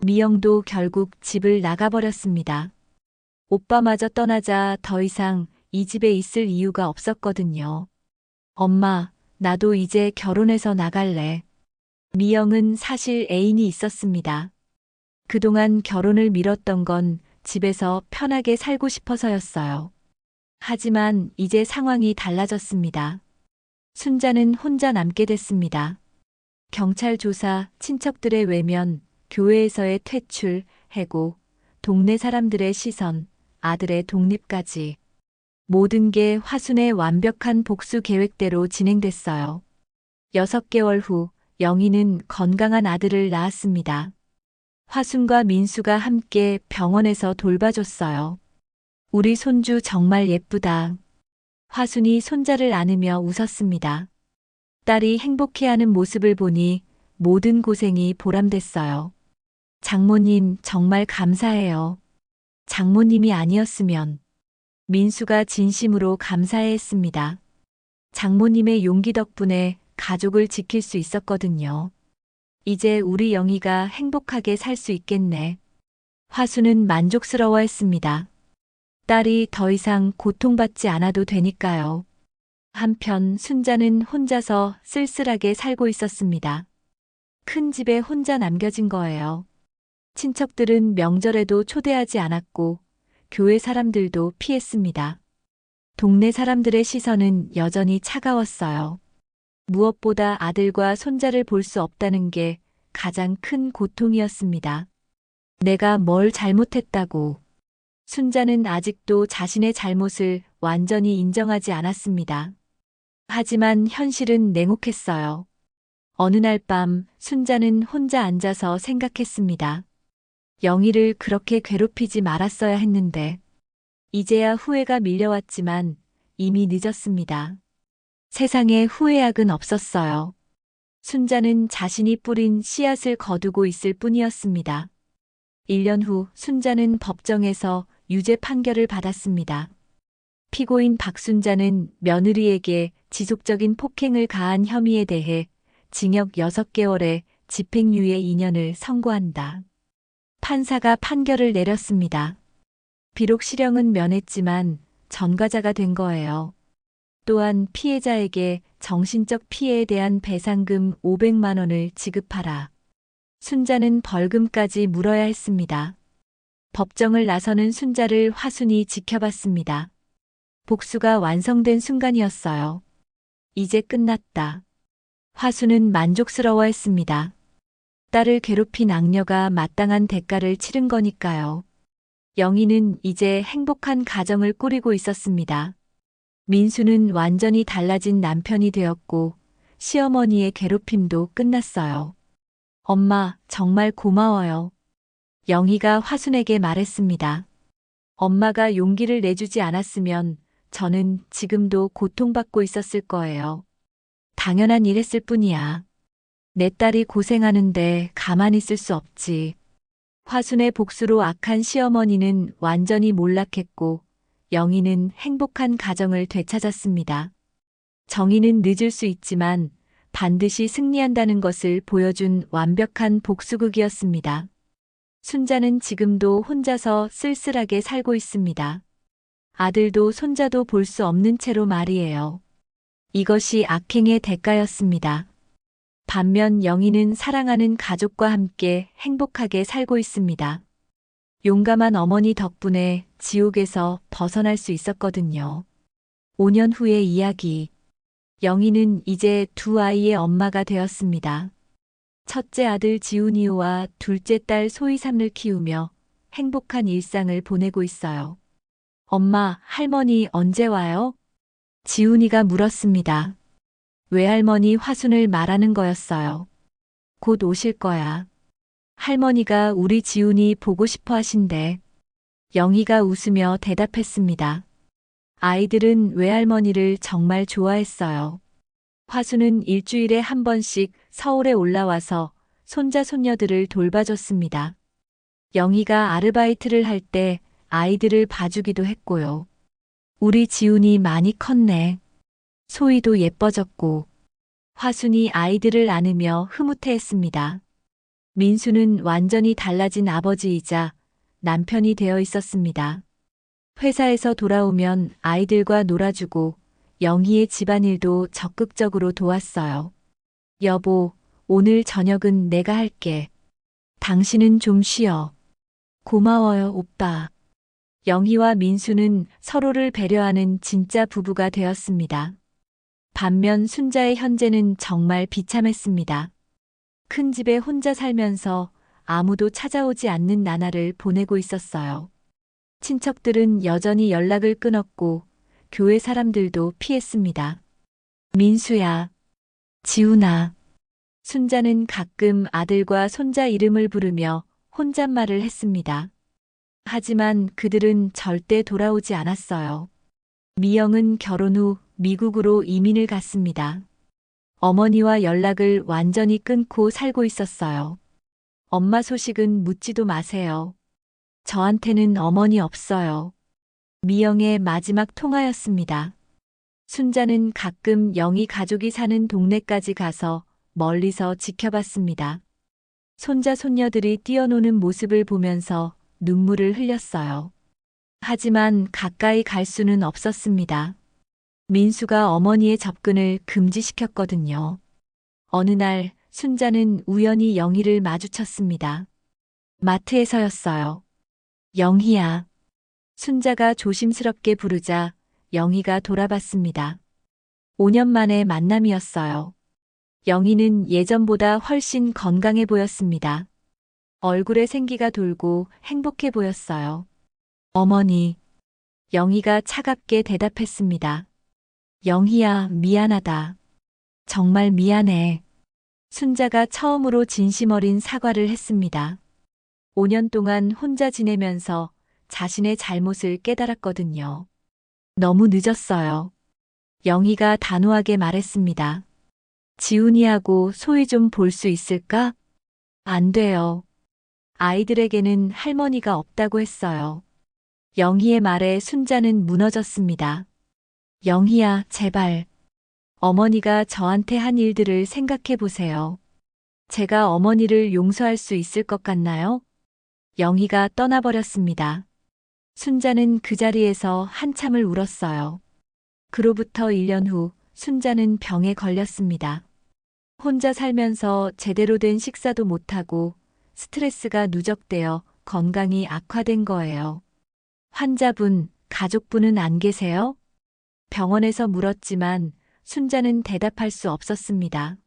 A: 미영도 결국 집을 나가버렸습니다. 오빠마저 떠나자 더 이상 이 집에 있을 이유가 없었거든요. 엄마, 나도 이제 결혼해서 나갈래. 미영은 사실 애인이 있었습니다. 그동안 결혼을 미뤘던 건 집에서 편하게 살고 싶어서였어요. 하지만 이제 상황이 달라졌습니다. 순자는 혼자 남게 됐습니다. 경찰 조사, 친척들의 외면, 교회에서의 퇴출, 해고, 동네 사람들의 시선, 아들의 독립까지. 모든 게 화순의 완벽한 복수 계획대로 진행됐어요. 6개월 후 영희는 건강한 아들을 낳았습니다. 화순과 민수가 함께 병원에서 돌봐줬어요. 우리 손주 정말 예쁘다. 화순이 손자를 안으며 웃었습니다. 딸이 행복해하는 모습을 보니 모든 고생이 보람됐어요. 장모님 정말 감사해요. 장모님이 아니었으면 민수가 진심으로 감사해했습니다. 장모님의 용기 덕분에 가족을 지킬 수 있었거든요. 이제 우리 영희가 행복하게 살 수 있겠네. 화수는 만족스러워했습니다. 딸이 더 이상 고통받지 않아도 되니까요. 한편 순자는 혼자서 쓸쓸하게 살고 있었습니다. 큰 집에 혼자 남겨진 거예요. 친척들은 명절에도 초대하지 않았고 교회 사람들도 피했습니다. 동네 사람들의 시선은 여전히 차가웠어요. 무엇보다 아들과 손자를 볼 수 없다는 게 가장 큰 고통이었습니다. 내가 뭘 잘못했다고. 순자는 아직도 자신의 잘못을 완전히 인정하지 않았습니다. 하지만 현실은 냉혹했어요. 어느 날 밤 순자는 혼자 앉아서 생각했습니다. 영희를 그렇게 괴롭히지 말았어야 했는데 이제야 후회가 밀려왔지만 이미 늦었습니다. 세상에 후회약은 없었어요. 순자는 자신이 뿌린 씨앗을 거두고 있을 뿐이었습니다. 1년 후 순자는 법정에서 유죄 판결을 받았습니다. 피고인 박순자는 며느리에게 지속적인 폭행을 가한 혐의에 대해 징역 6개월에 집행유예 2년을 선고한다. 판사가 판결을 내렸습니다. 비록 실형은 면했지만 전과자가 된 거예요. 또한 피해자에게 정신적 피해에 대한 배상금 500만 원을 지급하라. 순자는 벌금까지 물어야 했습니다. 법정을 나서는 순자를 화순이 지켜봤습니다. 복수가 완성된 순간이었어요. 이제 끝났다. 화순은 만족스러워했습니다. 딸을 괴롭힌 악녀가 마땅한 대가를 치른 거니까요. 영희는 이제 행복한 가정을 꾸리고 있었습니다. 민수는 완전히 달라진 남편이 되었고 시어머니의 괴롭힘도 끝났어요. 엄마, 정말 고마워요. 영희가 화순에게 말했습니다. 엄마가 용기를 내주지 않았으면 저는 지금도 고통받고 있었을 거예요. 당연한 일 했을 뿐이야. 내 딸이 고생하는데 가만히 있을 수 없지. 화순의 복수로 악한 시어머니는 완전히 몰락했고 영희는 행복한 가정을 되찾았습니다. 정의는 늦을 수 있지만 반드시 승리한다는 것을 보여준 완벽한 복수극이었습니다. 순자는 지금도 혼자서 쓸쓸하게 살고 있습니다. 아들도 손자도 볼 수 없는 채로 말이에요. 이것이 악행의 대가였습니다. 반면 영희는 사랑하는 가족과 함께 행복하게 살고 있습니다. 용감한 어머니 덕분에 지옥에서 벗어날 수 있었거든요. 5년 후의 이야기. 영희는 이제 두 아이의 엄마가 되었습니다. 첫째 아들 지훈이와 둘째 딸 소희삼을 키우며 행복한 일상을 보내고 있어요. 엄마, 할머니 언제 와요? 지훈이가 물었습니다. 외할머니 화순을 말하는 거였어요. 곧 오실 거야. 할머니가 우리 지훈이 보고 싶어 하신대. 영희가 웃으며 대답했습니다. 아이들은 외할머니를 정말 좋아했어요. 화순은 일주일에 한 번씩 서울에 올라와서 손자 손녀들을 돌봐줬습니다. 영희가 아르바이트를 할 때 아이들을 봐주기도 했고요. 우리 지훈이 많이 컸네. 소희도 예뻐졌고. 화순이 아이들을 안으며 흐뭇해했습니다. 민수는 완전히 달라진 아버지이자 남편이 되어 있었습니다. 회사에서 돌아오면 아이들과 놀아주고 영희의 집안일도 적극적으로 도왔어요. 여보, 오늘 저녁은 내가 할게. 당신은 좀 쉬어. 고마워요, 오빠. 영희와 민수는 서로를 배려하는 진짜 부부가 되었습니다. 반면 순자의 현재는 정말 비참했습니다. 큰 집에 혼자 살면서 아무도 찾아오지 않는 나날을 보내고 있었어요. 친척들은 여전히 연락을 끊었고 교회 사람들도 피했습니다. 민수야, 지훈아. 순자는 가끔 아들과 손자 이름을 부르며 혼잣말을 했습니다. 하지만 그들은 절대 돌아오지 않았어요. 미영은 결혼 후 미국으로 이민을 갔습니다. 어머니와 연락을 완전히 끊고 살고 있었어요. 엄마 소식은 묻지도 마세요. 저한테는 어머니 없어요. 미영의 마지막 통화였습니다. 순자는 가끔 영희 가족이 사는 동네까지 가서 멀리서 지켜봤습니다. 손자 손녀들이 뛰어노는 모습을 보면서 눈물을 흘렸어요. 하지만 가까이 갈 수는 없었습니다. 민수가 어머니의 접근을 금지시켰거든요. 어느 날 순자는 우연히 영희를 마주쳤습니다. 마트에서였어요. 영희야. 순자가 조심스럽게 부르자 영희가 돌아봤습니다. 5년 만의 만남이었어요. 영희는 예전보다 훨씬 건강해 보였습니다. 얼굴에 생기가 돌고 행복해 보였어요. 어머니. 영희가 차갑게 대답했습니다. 영희야, 미안하다. 정말 미안해. 순자가 처음으로 진심 어린 사과를 했습니다. 5년 동안 혼자 지내면서 자신의 잘못을 깨달았거든요. 너무 늦었어요. 영희가 단호하게 말했습니다. 지훈이하고 소희 좀 볼 수 있을까? 안 돼요. 아이들에게는 할머니가 없다고 했어요. 영희의 말에 순자는 무너졌습니다. 영희야, 제발. 어머니가 저한테 한 일들을 생각해 보세요. 제가 어머니를 용서할 수 있을 것 같나요? 영희가 떠나버렸습니다. 순자는 그 자리에서 한참을 울었어요. 그로부터 1년 후 순자는 병에 걸렸습니다. 혼자 살면서 제대로 된 식사도 못하고 스트레스가 누적되어 건강이 악화된 거예요. 환자분, 가족분은 안 계세요? 병원에서 물었지만 순자는 대답할 수 없었습니다.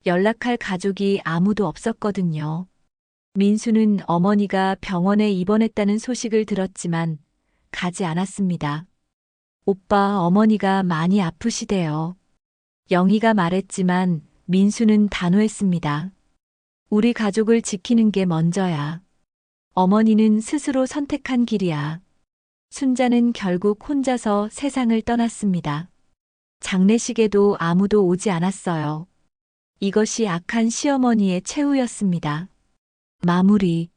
A: 연락할 가족이 아무도 없었거든요. 민수는 어머니가 병원에 입원했다는 소식을 들었지만 가지 않았습니다. 오빠, 어머니가 많이 아프시대요. 영희가 말했지만 민수는 단호했습니다. 우리 가족을 지키는 게 먼저야. 어머니는 스스로 선택한 길이야. 순자는 결국 혼자서 세상을 떠났습니다. 장례식에도 아무도 오지 않았어요. 이것이 악한 시어머니의 최후였습니다. 마무리.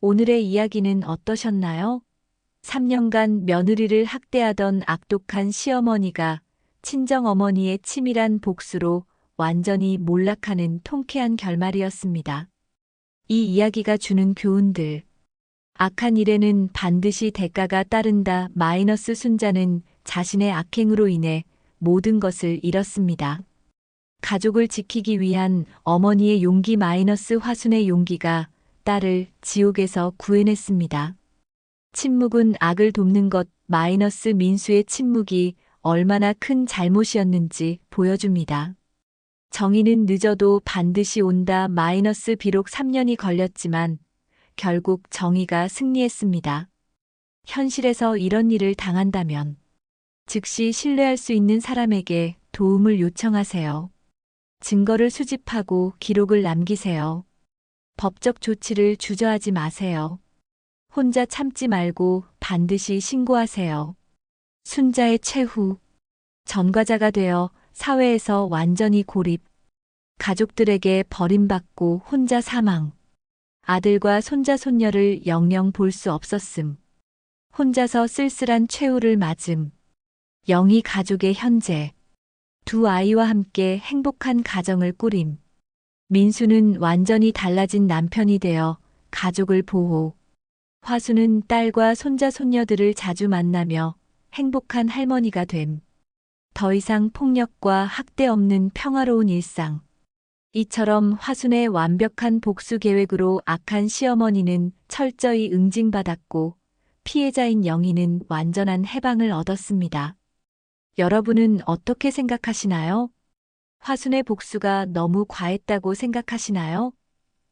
A: 오늘의 이야기는 어떠셨나요? 3년간 며느리를 학대하던 악독한 시어머니가 친정어머니의 치밀한 복수로 완전히 몰락하는 통쾌한 결말이었습니다. 이 이야기가 주는 교훈들. 악한 일에는 반드시 대가가 따른다. 마이너스 순자는 자신의 악행으로 인해 모든 것을 잃었습니다. 가족을 지키기 위한 어머니의 용기 마이너스 화순의 용기가 딸을 지옥에서 구해냈습니다. 침묵은 악을 돕는 것 마이너스 민수의 침묵이 얼마나 큰 잘못이었는지 보여줍니다. 정의는 늦어도 반드시 온다. 마이너스 비록 3년이 걸렸지만 결국 정의가 승리했습니다. 현실에서 이런 일을 당한다면 즉시 신뢰할 수 있는 사람에게 도움을 요청하세요. 증거를 수집하고 기록을 남기세요. 법적 조치를 주저하지 마세요. 혼자 참지 말고 반드시 신고하세요. 순자의 최후. 전과자가 되어 사회에서 완전히 고립. 가족들에게 버림받고 혼자 사망. 아들과 손자 손녀를 영영 볼 수 없었음. 혼자서 쓸쓸한 최후를 맞음. 영희 가족의 현재. 두 아이와 함께 행복한 가정을 꾸림. 민수는 완전히 달라진 남편이 되어 가족을 보호. 화수는 딸과 손자 손녀들을 자주 만나며 행복한 할머니가 됨. 더 이상 폭력과 학대 없는 평화로운 일상. 이처럼 화순의 완벽한 복수 계획으로 악한 시어머니는 철저히 응징받았고 피해자인 영희는 완전한 해방을 얻었습니다. 여러분은 어떻게 생각하시나요? 화순의 복수가 너무 과했다고 생각하시나요?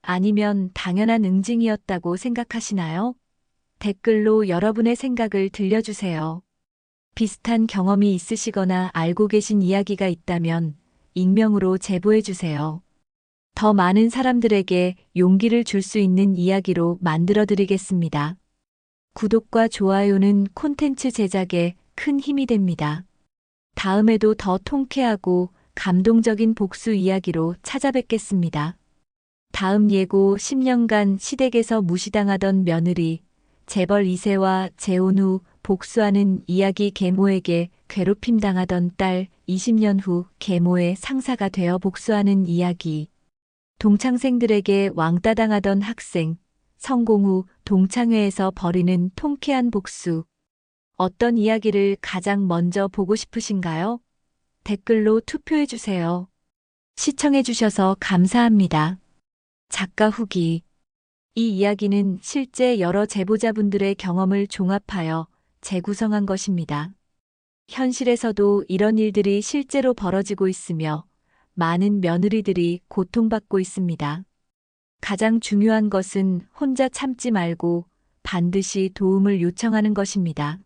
A: 아니면 당연한 응징이었다고 생각하시나요? 댓글로 여러분의 생각을 들려주세요. 비슷한 경험이 있으시거나 알고 계신 이야기가 있다면 익명으로 제보해주세요. 더 많은 사람들에게 용기를 줄 수 있는 이야기로 만들어드리겠습니다. 구독과 좋아요는 콘텐츠 제작에 큰 힘이 됩니다. 다음에도 더 통쾌하고 감동적인 복수 이야기로 찾아뵙겠습니다. 다음 예고 10년간 시댁에서 무시당하던 며느리, 재벌 2세와 재혼 후 복수하는 이야기. 계모에게 괴롭힘 당하던 딸, 20년 후 계모의 상사가 되어 복수하는 이야기. 동창생들에게 왕따 당하던 학생, 성공 후 동창회에서 벌이는 통쾌한 복수. 어떤 이야기를 가장 먼저 보고 싶으신가요? 댓글로 투표해주세요. 시청해주셔서 감사합니다. 작가 후기. 이 이야기는 실제 여러 제보자분들의 경험을 종합하여 재구성한 것입니다. 현실에서도 이런 일들이 실제로 벌어지고 있으며 많은 며느리들이 고통받고 있습니다. 가장 중요한 것은 혼자 참지 말고 반드시 도움을 요청하는 것입니다.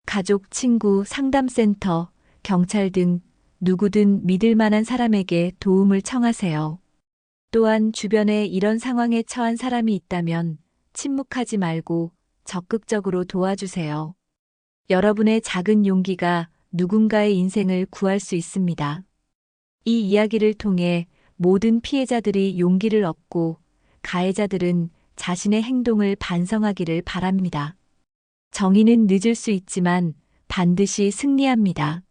A: 가족, 친구, 상담센터, 경찰 등 누구든 믿을 만한 사람에게 도움을 청하세요. 또한 주변에 이런 상황에 처한 사람이 있다면 침묵하지 말고 적극적으로 도와주세요. 여러분의 작은 용기가 누군가의 인생을 구할 수 있습니다. 이 이야기를 통해 모든 피해자들이 용기를 얻고 가해자들은 자신의 행동을 반성하기를 바랍니다. 정의는 늦을 수 있지만 반드시 승리합니다.